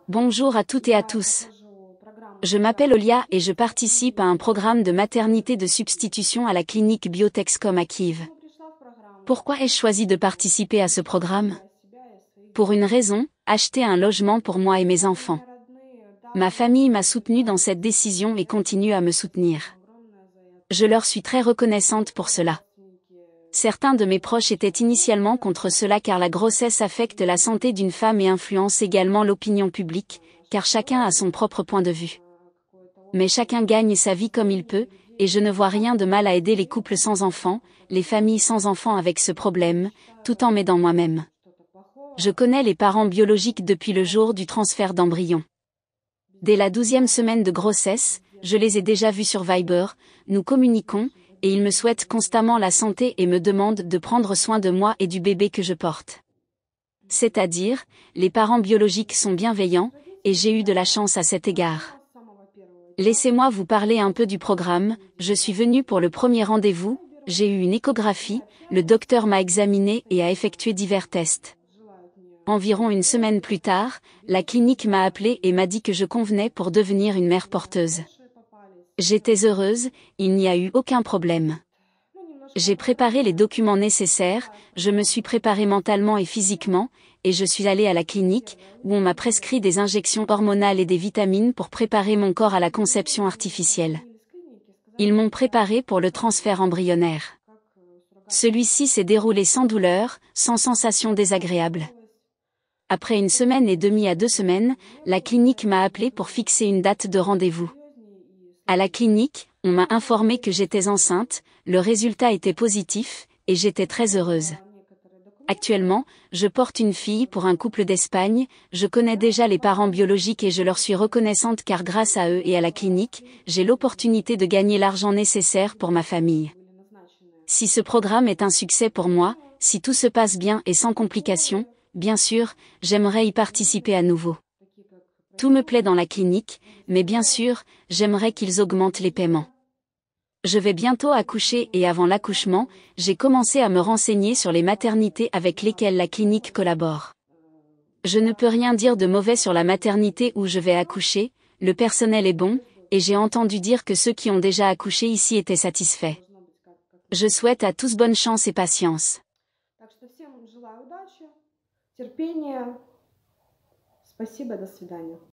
Bonjour à toutes et à tous. Je m'appelle Olia et je participe à un programme de maternité de substitution à la clinique Biotexcom à Kiev. Pourquoi ai-je choisi de participer à ce programme? Pour une raison, acheter un logement pour moi et mes enfants. Ma famille m'a soutenue dans cette décision et continue à me soutenir. Je leur suis très reconnaissante pour cela. Certains de mes proches étaient initialement contre cela car la grossesse affecte la santé d'une femme et influence également l'opinion publique, car chacun a son propre point de vue. Mais chacun gagne sa vie comme il peut, et je ne vois rien de mal à aider les couples sans enfants, les familles sans enfants avec ce problème, tout en m'aidant moi-même. Je connais les parents biologiques depuis le jour du transfert d'embryon. Dès la 12e semaine de grossesse, je les ai déjà vus sur Viber, nous communiquons, et ils me souhaitent constamment la santé et me demandent de prendre soin de moi et du bébé que je porte. C'est-à-dire, les parents biologiques sont bienveillants, et j'ai eu de la chance à cet égard. Laissez-moi vous parler un peu du programme. Je suis venue pour le premier rendez-vous, j'ai eu une échographie, le docteur m'a examiné et a effectué divers tests. Environ une semaine plus tard, la clinique m'a appelé et m'a dit que je convenais pour devenir une mère porteuse. J'étais heureuse, il n'y a eu aucun problème. J'ai préparé les documents nécessaires, je me suis préparée mentalement et physiquement, et je suis allée à la clinique, où on m'a prescrit des injections hormonales et des vitamines pour préparer mon corps à la conception artificielle. Ils m'ont préparée pour le transfert embryonnaire. Celui-ci s'est déroulé sans douleur, sans sensation désagréable. Après une semaine et demie à 2 semaines, la clinique m'a appelé pour fixer une date de rendez-vous. À la clinique, on m'a informé que j'étais enceinte, le résultat était positif, et j'étais très heureuse. Actuellement, je porte une fille pour un couple d'Espagne, je connais déjà les parents biologiques et je leur suis reconnaissante car grâce à eux et à la clinique, j'ai l'opportunité de gagner l'argent nécessaire pour ma famille. Si ce programme est un succès pour moi, si tout se passe bien et sans complications, bien sûr, j'aimerais y participer à nouveau. Tout me plaît dans la clinique, mais bien sûr, j'aimerais qu'ils augmentent les paiements. Je vais bientôt accoucher et avant l'accouchement, j'ai commencé à me renseigner sur les maternités avec lesquelles la clinique collabore. Je ne peux rien dire de mauvais sur la maternité où je vais accoucher, le personnel est bon, et j'ai entendu dire que ceux qui ont déjà accouché ici étaient satisfaits. Je souhaite à tous bonne chance et patience. Терпения. Спасибо, до свидания.